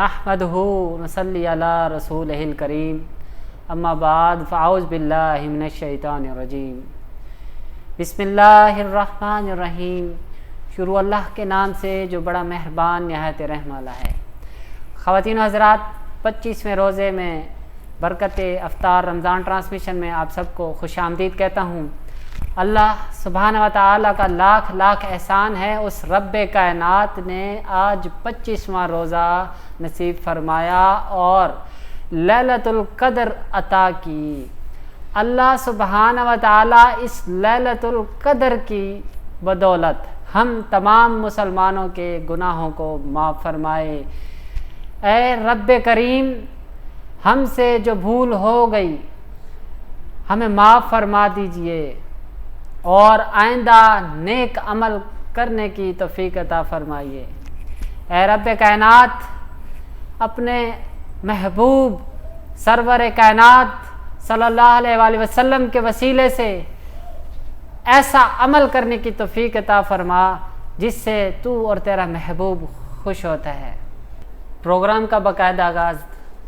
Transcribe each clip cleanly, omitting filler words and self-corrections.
نحمدہ نصلی علی رسولہ کریم اما بعد فاعوذ باللہ من الشیطان الرجیم بسم اللہ الرحمن الرحیم۔ شروع اللہ کے نام سے جو بڑا مہربان نہایت رحم والا ہے۔ خواتین و حضرات، 25ویں روزے میں برکت افطار رمضان ٹرانسمیشن میں آپ سب کو خوش آمدید کہتا ہوں۔ اللہ سبحانہ و تعالیٰ کا لاکھ لاکھ احسان ہے، اس رب کائنات نے آج 25واں روزہ نصیب فرمایا اور لیلۃ القدر عطا کی۔ اللہ سبحانہ و تعالیٰ اس لیلۃ القدر کی بدولت ہم تمام مسلمانوں کے گناہوں کو معاف فرمائے۔ اے رب کریم، ہم سے جو بھول ہو گئی ہمیں معاف فرما دیجئے اور آئندہ نیک عمل کرنے کی توفیق عطا فرمائیے۔ اے رب کائنات، اپنے محبوب سرور کائنات صلی اللہ علیہ وآلہ وسلم کے وسیلے سے ایسا عمل کرنے کی توفیق عطا فرما جس سے تو اور تیرا محبوب خوش ہوتا ہے۔ پروگرام کا باقاعدہ آغاز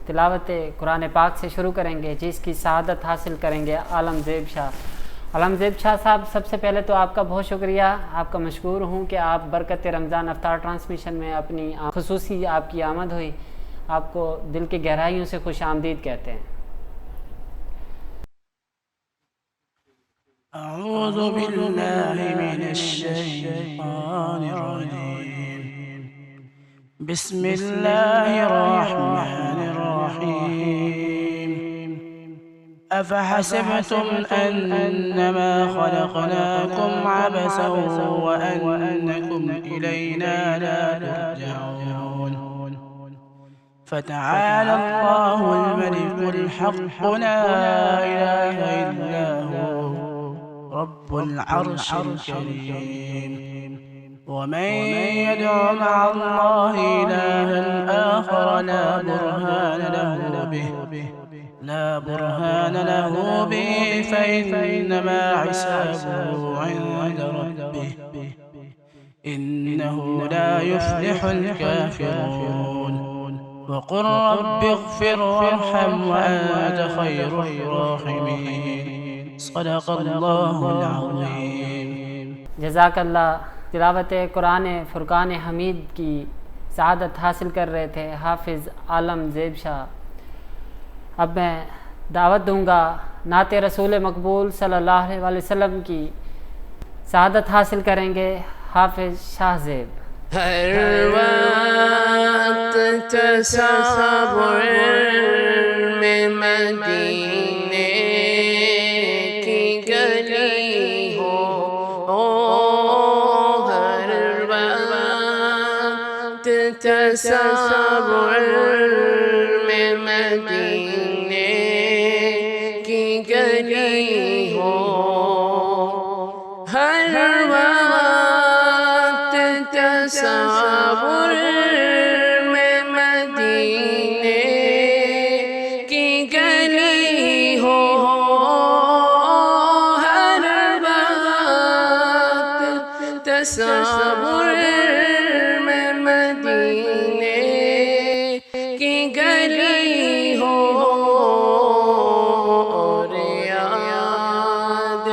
تلاوت قرآن پاک سے شروع کریں گے، جس کی سعادت حاصل کریں گے عالم زیب شاہ۔ عالم زیب شاہ صاحب، سب سے پہلے تو آپ کا بہت شکریہ، آپ کا مشکور ہوں کہ آپ برکت رمضان افطار ٹرانسمیشن میں اپنی خصوصی آپ کی آمد ہوئی، آپ کو دل کی گہرائیوں سے خوش آمدید کہتے ہیں۔ اعوذ باللہ من الشیطان الرجیم، بسم اللہ الرحمن الرحیم۔ افحسبتم انما خلقناکم عبثا وانکم الینا لا ترجعون، فتعالى الله الملك الحق لا إله إلا هو رب العرش الكريم، ومن يدع مع الله إلها آخر لا برهان له به فإنما حسابه عند ربه إنه لا يفلح الكافرون، وقل رب اغفر وارحم وأنت خير الراحمين، صدق اللہ العظیم۔ جزاک اللہ۔ تلاوت قرآن فرقان حمید کی سعادت حاصل کر رہے تھے حافظ عالم زیب شاہ۔ اب میں دعوت دوں گا نعت رسول مقبول صلی اللہ علیہ وآلہ وسلم کی سعادت حاصل کریں گے حافظ شاہ زیب۔ ہر وقت تصور میں مدینے کی گلی ہو، ہر وقت تصور میں مدینے کی گلی ہو، ہر وقت تصور میں مدینے کی گلی ہو، ہر وقت تصور میں مدینے کی گلی ہو، اور یاد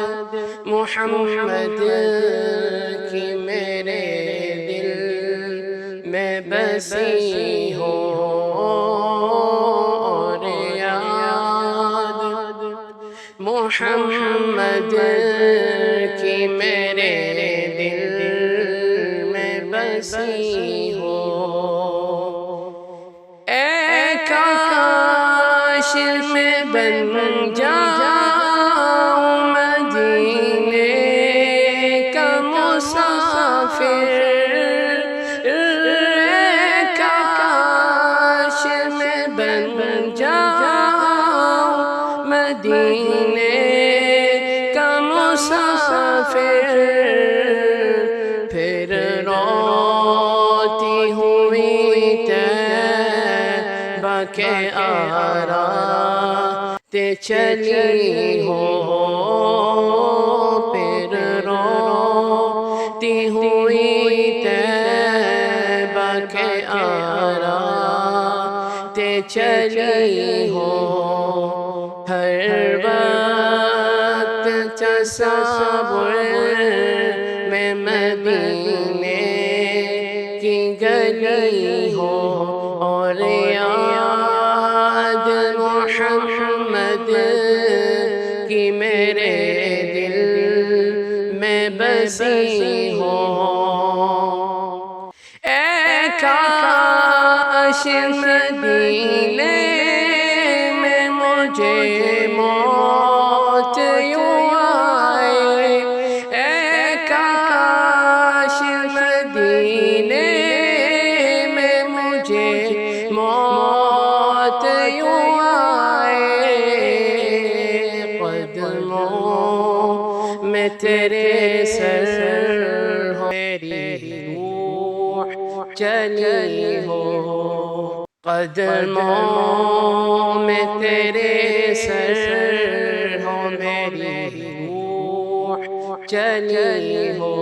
محمد کی میرے دل میں بسی ہو، اور یاد محمد کی میرے دل میں بسی ہو، اے کاش میں بن جاؤں مدینے کا مسافر، اے کاش میں بن جاؤں مدینے کا مسافر، پھر روتی ہوئی طیبہ کے آرات چلی ہو، پھر روتی ہوئی طیبہ کے آرات چلی ہو ہر وقت تصور میں مدینے کی گلی ہو اور یاد محمد کی میرے دل میں بسی ہو اے کاش مدینے میں مجھے موت یوں آئے اے کاش مدینے میں مجھے موت یوں آئے قدموں میں تیرے سر ہو میری روح چلی ہو قدموں میں تیرے سر ہو میری روح چلی ہو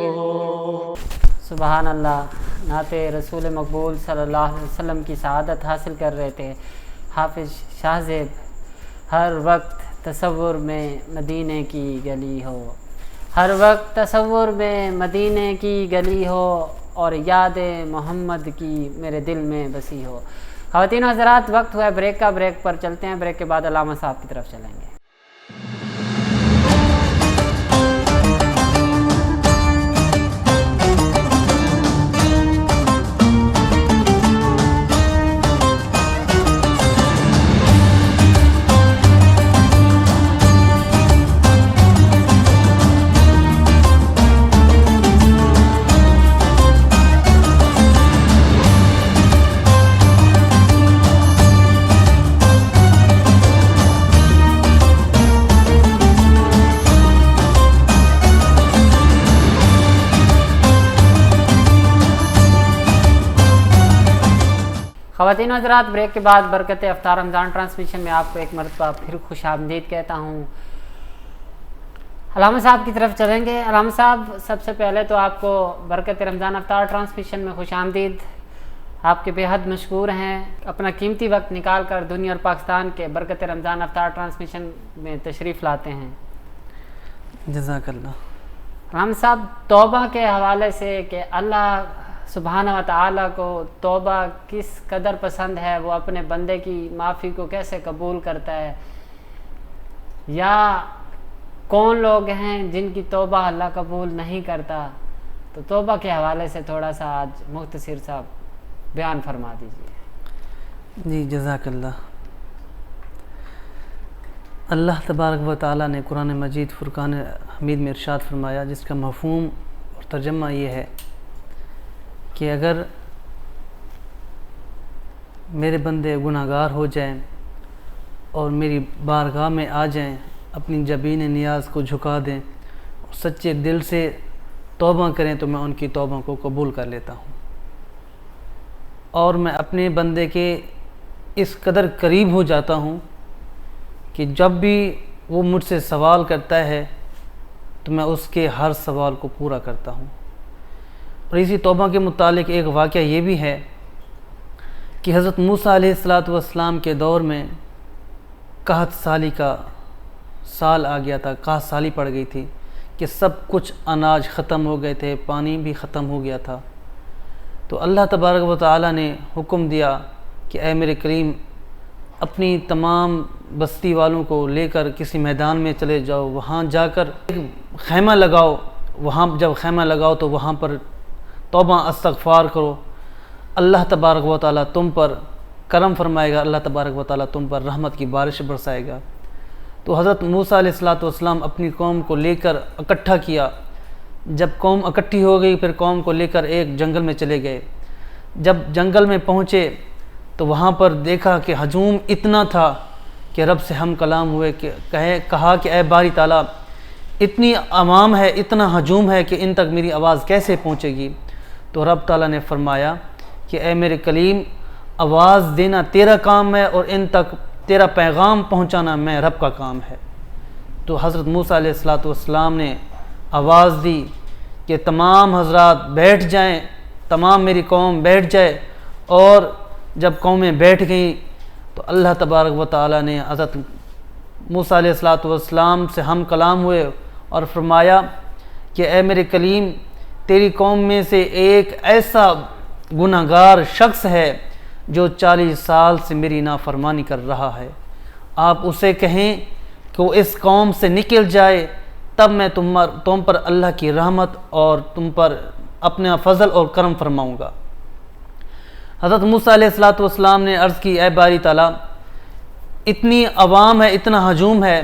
سبحان اللہ۔ نعت رسول مقبول صلی اللہ علیہ وسلم کی سعادت حاصل کر رہے تھے حافظ شاہ زیب۔ ہر وقت تصور میں مدینے کی گلی ہو، ہر وقت تصور میں مدینے کی گلی ہو اور یاد محمد کی میرے دل میں بسی ہو۔ خواتین و حضرات، وقت ہوا ہے بریک کا، بریک پر چلتے ہیں، بریک کے بعد علامہ صاحب کی طرف چلیں گے۔ خواتین و حضرات، بریک کے بعد برکت افطار رمضان ٹرانسمیشن میں آپ کو ایک مرتبہ پھر خوش آمدید کہتا ہوں۔ علامہ صاحب کی طرف چلیں گے۔ علامہ صاحب، سب سے پہلے تو آپ کو برکت رمضان افطار ٹرانسمیشن میں خوش آمدید۔ آپ کے بے حد مشکور ہیں، اپنا قیمتی وقت نکال کر دنیا اور پاکستان کے برکت رمضان افطار ٹرانسمیشن میں تشریف لاتے ہیں۔ جزاک اللہ۔ علامہ صاحب، توبہ کے حوالے سے کہ اللہ سبحانہ و تعالیٰ کو توبہ کس قدر پسند ہے، وہ اپنے بندے کی معافی کو کیسے قبول کرتا ہے، یا کون لوگ ہیں جن کی توبہ اللہ قبول نہیں کرتا، تو توبہ کے حوالے سے تھوڑا سا آج مختصر سا بیان فرما دیجیے۔ جی جزاک اللہ۔ اللہ تبارک و تعالیٰ نے قرآن مجید فرقان حمید میں ارشاد فرمایا، جس کا مفہوم اور ترجمہ یہ ہے کہ اگر میرے بندے گناہ گار ہو جائیں اور میری بارگاہ میں آ جائیں، اپنی جبین نیاز کو جھکا دیں اور سچے دل سے توبہ کریں، تو میں ان کی توبہ کو قبول کر لیتا ہوں، اور میں اپنے بندے کے اس قدر قریب ہو جاتا ہوں کہ جب بھی وہ مجھ سے سوال کرتا ہے تو میں اس کے ہر سوال کو پورا کرتا ہوں۔ اور اسی توبہ کے متعلق ایک واقعہ یہ بھی ہے کہ حضرت موسیٰ علیہ السلام کے دور میں قحط سالی کا سال آ گیا تھا، قحط سالی پڑ گئی تھی کہ سب کچھ اناج ختم ہو گئے تھے، پانی بھی ختم ہو گیا تھا۔ تو اللہ تبارک و تعالیٰ نے حکم دیا کہ اے میرے کریم، اپنی تمام بستی والوں کو لے کر کسی میدان میں چلے جاؤ، وہاں جا کر خیمہ لگاؤ، وہاں جب خیمہ لگاؤ تو وہاں پر توبہ استغفار کرو، اللہ تبارک و تعالیٰ تم پر کرم فرمائے گا، اللہ تبارک و تعالیٰ تم پر رحمت کی بارش برسائے گا۔ تو حضرت موسیٰ علیہ السلام اپنی قوم کو لے کر اکٹھا کیا۔ جب قوم اکٹھی ہو گئی، پھر قوم کو لے کر ایک جنگل میں چلے گئے۔ جب جنگل میں پہنچے تو وہاں پر دیکھا کہ ہجوم اتنا تھا کہ رب سے ہم کلام ہوئے کہ کہا کہ اے باری تعالیٰ، اتنی عوام ہے، اتنا ہجوم ہے کہ ان تک میری آواز کیسے پہنچے گی؟ تو رب تعالیٰ نے فرمایا کہ اے میرے کلیم، آواز دینا تیرا کام ہے اور ان تک تیرا پیغام پہنچانا میں رب کا کام ہے۔ تو حضرت موسیٰ علیہ السلام نے آواز دی کہ تمام حضرات بیٹھ جائیں، تمام میری قوم بیٹھ جائے، اور جب قومیں بیٹھ گئیں تو اللہ تبارک و تعالیٰ نے حضرت موسیٰ علیہ السلام سے ہم کلام ہوئے اور فرمایا کہ اے میرے کلیم، تیری قوم میں سے ایک ایسا گناہ گار شخص ہے جو 40 سال سے میری نافرمانی کر رہا ہے، آپ اسے کہیں کہ وہ اس قوم سے نکل جائے، تب میں تم پر اللہ کی رحمت اور تم پر اپنا فضل اور کرم فرماؤں گا۔ حضرت موسیٰ علیہ السلام نے عرض کی، اے باری تعالیٰ، اتنی عوام ہے، اتنا ہجوم ہے،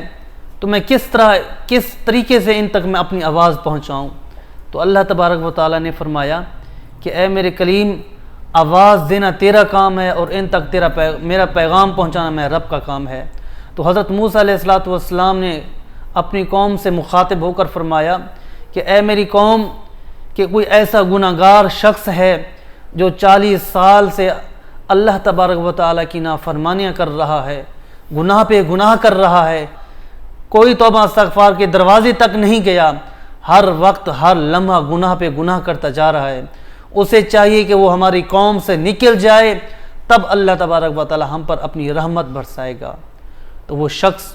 تو میں کس طریقے سے ان تک میں اپنی آواز پہنچاؤں؟ تو اللہ تبارک و تعالیٰ نے فرمایا کہ اے میرے کلیم، آواز دینا تیرا کام ہے اور ان تک میرا پیغام پہنچانا میرا رب کا کام ہے۔ تو حضرت موسیٰ علیہ السلام نے اپنی قوم سے مخاطب ہو کر فرمایا کہ اے میری قوم، کہ کوئی ایسا گناہ گار شخص ہے جو 40 سال سے اللہ تبارک و تعالیٰ کی نافرمانیاں کر رہا ہے، گناہ پہ گناہ کر رہا ہے، کوئی توبہ استغفار کے دروازے تک نہیں گیا، ہر وقت ہر لمحہ گناہ پہ گناہ کرتا جا رہا ہے، اسے چاہیے کہ وہ ہماری قوم سے نکل جائے، تب اللہ تبارک و تعالیٰ ہم پر اپنی رحمت برسائے گا۔ تو وہ شخص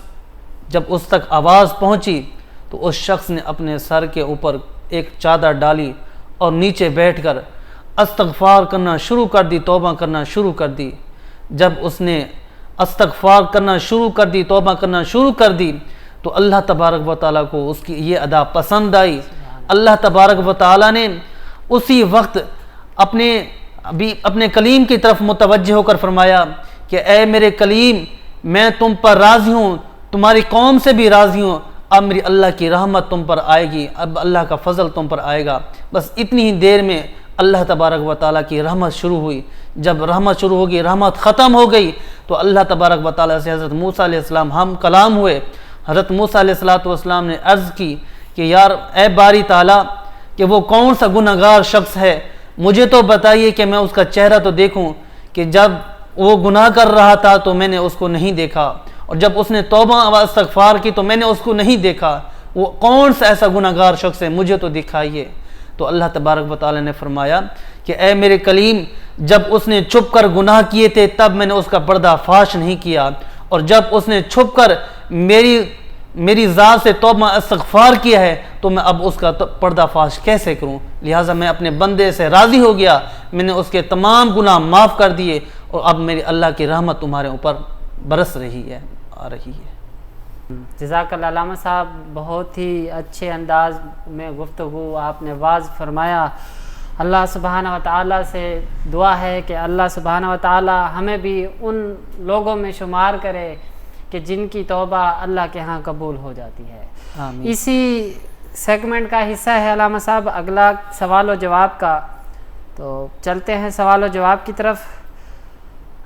جب اس تک آواز پہنچی تو اس شخص نے اپنے سر کے اوپر ایک چادر ڈالی اور نیچے بیٹھ کر استغفار کرنا شروع کر دی، توبہ کرنا شروع کر دی۔ جب اس نے استغفار کرنا شروع کر دی، توبہ کرنا شروع کر دی، تو اللہ تبارک و تعالیٰ کو اس کی یہ ادا پسند آئی۔ اللہ تبارک و تعالیٰ نے اسی وقت اپنے کلیم کی طرف متوجہ ہو کر فرمایا کہ اے میرے کلیم، میں تم پر راضی ہوں، تمہاری قوم سے بھی راضی ہوں، اب میری اللہ کی رحمت تم پر آئے گی، اب اللہ کا فضل تم پر آئے گا۔ بس اتنی ہی دیر میں اللہ تبارک و تعالیٰ کی رحمت شروع ہوئی۔ جب رحمت شروع ہوگی، رحمت ختم ہو گئی، تو اللہ تبارک و تعالیٰ سے حضرت موسیٰ علیہ السلام ہم کلام ہوئے۔ حضرت موسیٰ علیہ السلام نے عرض کی کہ یار اے باری تعالیٰ، کہ وہ کون سا گناہ گار شخص ہے، مجھے تو بتائیے کہ میں اس کا چہرہ تو دیکھوں، کہ جب وہ گناہ کر رہا تھا تو میں نے اس کو نہیں دیکھا، اور جب اس نے توبہ و استغفار کی تو میں نے اس کو نہیں دیکھا، وہ کون سا ایسا گناہ گار شخص ہے، مجھے تو دکھائیے۔ تو اللہ تبارک و تعالیٰ نے فرمایا کہ اے میرے کلیم، جب اس نے چھپ کر گناہ کیے تھے تب میں نے اس کا پردہ فاش نہیں کیا، اور جب اس نے چھپ کر میری ذات سے توبہ استغفار کیا ہے تو میں اب اس کا پردہ فاش کیسے کروں؟ لہٰذا میں اپنے بندے سے راضی ہو گیا، میں نے اس کے تمام گناہ معاف کر دیے، اور اب میری اللہ کی رحمت تمہارے اوپر برس رہی ہے، آ رہی ہے۔ جزاک اللہ علامہ صاحب، بہت ہی اچھے انداز میں گفتگو آپ نے واضح فرمایا۔ اللہ سبحانہ و تعالیٰ سے دعا ہے کہ اللہ سبحانہ و تعالیٰ ہمیں بھی ان لوگوں میں شمار کرے کہ جن کی توبہ اللہ کے ہاں قبول ہو جاتی ہے۔ آمین۔ اسی سیگمنٹ کا حصہ ہے علامہ صاحب اگلا سوال و جواب کا، تو چلتے ہیں سوال و جواب کی طرف۔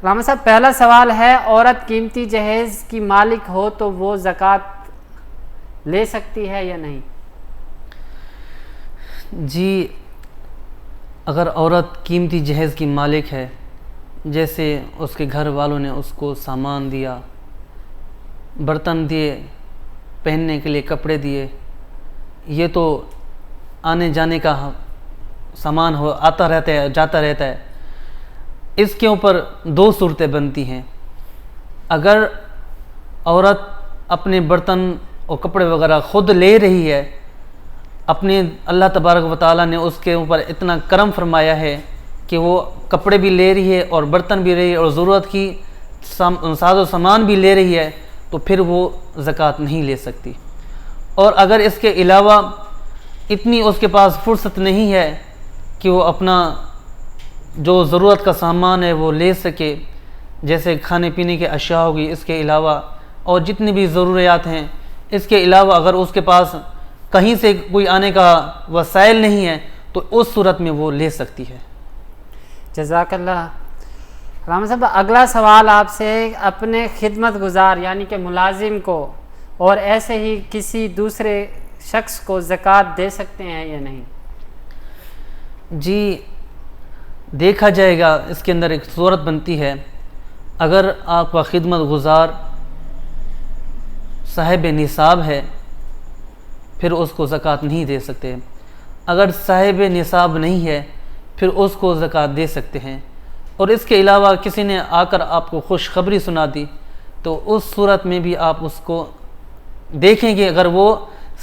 علامہ صاحب پہلا سوال ہے، عورت قیمتی جہیز کی مالک ہو تو وہ زکوٰۃ لے سکتی ہے یا نہیں؟ جی، اگر عورت قیمتی جہیز کی مالک ہے، جیسے اس کے گھر والوں نے اس کو سامان دیا، برتن دیے، پہننے کے لیے کپڑے دیے، یہ تو آنے جانے کا سامان آتا رہتا ہے جاتا رہتا ہے، اس کے اوپر دو صورتیں بنتی ہیں۔ اگر عورت اپنے برتن اور کپڑے وغیرہ خود لے رہی ہے، اپنے اللہ تبارک و تعالیٰ نے اس کے اوپر اتنا کرم فرمایا ہے کہ وہ کپڑے بھی لے رہی ہے اور برتن بھی رہی ہے اور ضرورت کی ساز و سامان بھی لے رہی ہے، تو پھر وہ زکوٰۃ نہیں لے سکتی۔ اور اگر اس کے علاوہ اتنی اس کے پاس فرصت نہیں ہے کہ وہ اپنا جو ضرورت کا سامان ہے وہ لے سکے، جیسے کھانے پینے کے اشیاء ہوگی، اس کے علاوہ اور جتنی بھی ضروریات ہیں، اس کے علاوہ اگر اس کے پاس کہیں سے کوئی آنے کا وسائل نہیں ہے تو اس صورت میں وہ لے سکتی ہے۔ جزاک اللہ۔ علامہ صاحب اگلا سوال آپ سے، اپنے خدمت گزار یعنی کہ ملازم کو اور ایسے ہی کسی دوسرے شخص کو زکوٰۃ دے سکتے ہیں یا نہیں؟ جی دیکھا جائے گا، اس کے اندر ایک صورت بنتی ہے۔ اگر آپ کا خدمت گزار صاحب نصاب ہے پھر اس کو زکوٰۃ نہیں دے سکتے، اگر صاحب نصاب نہیں ہے پھر اس کو زکوٰۃ دے سکتے ہیں۔ اور اس کے علاوہ کسی نے آ کر آپ کو خوشخبری سنا دی تو اس صورت میں بھی آپ اس کو دیکھیں گے، اگر وہ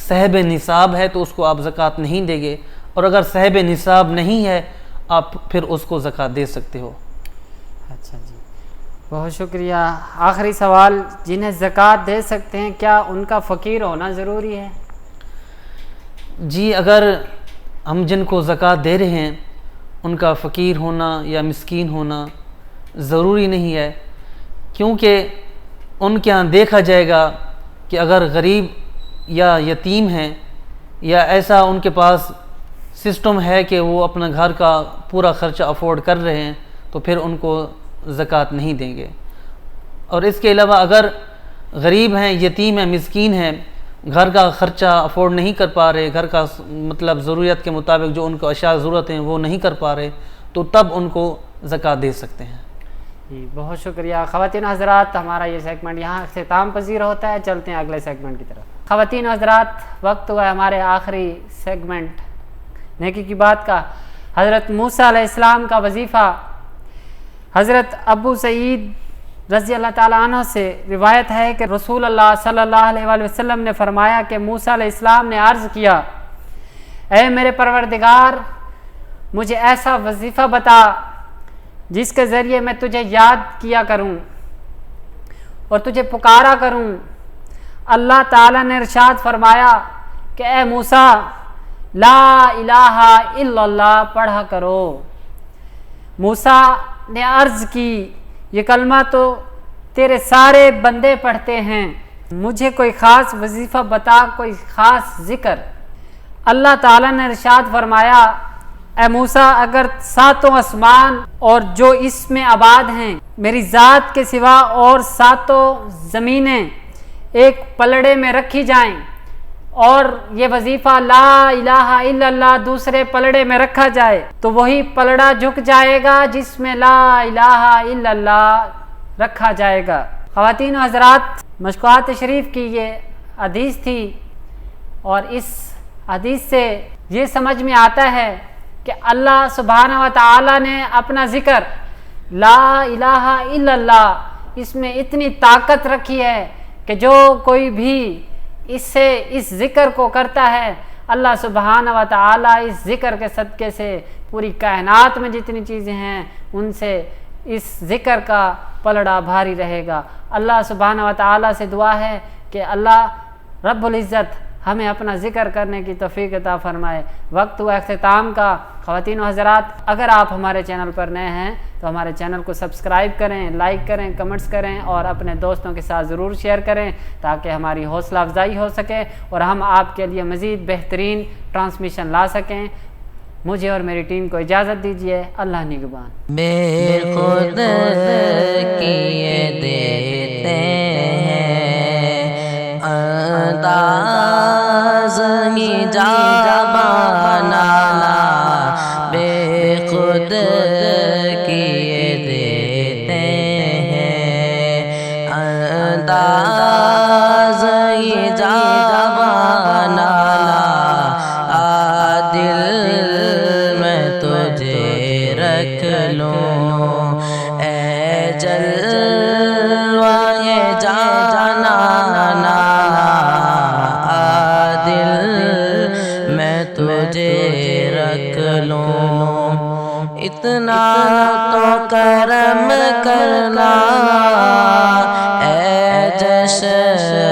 صاحب نصاب ہے تو اس کو آپ زکوٰۃ نہیں دیں گے، اور اگر صاحب نصاب نہیں ہے آپ پھر اس کو زکوٰۃ دے سکتے ہو۔ اچھا جی، بہت شکریہ۔ آخری سوال، جنہیں زکوٰۃ دے سکتے ہیں کیا ان کا فقیر ہونا ضروری ہے؟ جی، اگر ہم جن کو زکوٰۃ دے رہے ہیں ان کا فقیر ہونا یا مسکین ہونا ضروری نہیں ہے، کیونکہ ان کے ہاں دیکھا جائے گا کہ اگر غریب یا یتیم ہیں یا ایسا ان کے پاس سسٹم ہے کہ وہ اپنا گھر کا پورا خرچہ افورڈ کر رہے ہیں تو پھر ان کو زکوٰۃ نہیں دیں گے۔ اور اس کے علاوہ اگر غریب ہیں، یتیم ہیں، مسکین ہیں، گھر کا خرچہ افورڈ نہیں کر پا رہے، گھر کا مطلب ضروریات کے مطابق جو ان کو اشیاء ضرورت ہیں وہ نہیں کر پا رہے، تو تب ان کو زکوٰۃ دے سکتے ہیں۔ جی بہت شکریہ۔ خواتین حضرات، ہمارا یہ سیگمنٹ یہاں اختتام پذیر ہوتا ہے، چلتے ہیں اگلے سیگمنٹ کی طرف۔ خواتین حضرات، وقت ہوا ہے ہمارے آخری سیگمنٹ نیکی کی بات کا۔ حضرت موسیٰ علیہ السلام کا وظیفہ۔ حضرت ابو سعید رضی اللہ تعالیٰ عنہ سے روایت ہے کہ رسول اللہ صلی اللہ علیہ وآلہ وسلم نے فرمایا کہ موسیٰ علیہ السلام نے عرض کیا، اے میرے پروردگار، مجھے ایسا وظیفہ بتا جس کے ذریعے میں تجھے یاد کیا کروں اور تجھے پکارا کروں۔ اللہ تعالیٰ نے ارشاد فرمایا کہ اے موسیٰ، لا الہ الا اللہ پڑھا کرو۔ موسیٰ نے عرض کی، یہ کلمہ تو تیرے سارے بندے پڑھتے ہیں، مجھے کوئی خاص وظیفہ بتا، کوئی خاص ذکر۔ اللہ تعالیٰ نے ارشاد فرمایا، اے موسیٰ، اگر ساتوں آسمان اور جو اس میں آباد ہیں میری ذات کے سوا اور ساتوں زمینیں ایک پلڑے میں رکھی جائیں اور یہ وظیفہ لا الہ الا اللہ دوسرے پلڑے میں رکھا جائے تو وہی پلڑا جھک جائے گا جس میں لا الہ الا اللہ رکھا جائے گا۔ خواتین و حضرات، مشکوات شریف کی یہ حدیث تھی، اور اس حدیث سے یہ سمجھ میں آتا ہے کہ اللہ سبحانہ و تعالی نے اپنا ذکر لا الہ الا اللہ اس میں اتنی طاقت رکھی ہے کہ جو کوئی بھی اس ذکر کو کرتا ہے، اللہ سبحانہ و تعالی اس ذکر کے صدقے سے پوری کائنات میں جتنی چیزیں ہیں ان سے اس ذکر کا پلڑا بھاری رہے گا۔ اللہ سبحانہ و تعالی سے دعا ہے کہ اللہ رب العزت ہمیں اپنا ذکر کرنے کی توفیق عطا فرمائے۔ وقت ہوا اختتام کا۔ خواتین و حضرات، اگر آپ ہمارے چینل پر نئے ہیں تو ہمارے چینل کو سبسکرائب کریں، لائک کریں، کمنٹس کریں اور اپنے دوستوں کے ساتھ ضرور شیئر کریں تاکہ ہماری حوصلہ افزائی ہو سکے اور ہم آپ کے لیے مزید بہترین ٹرانسمیشن لا سکیں۔ مجھے اور میری ٹیم کو اجازت دیجیے۔ اللہ نگہبان۔ بے خود کیے دیتے ہیں انداز ہی جا بنانا، بے خود کیے دیتے ہیں انداز ہی جا بنانا، دل میں تجھے رکھ لوں اے جلوہ جانا، دل میں تجھے رکھ لوں، اتنا تو کرم کرنا اے جشن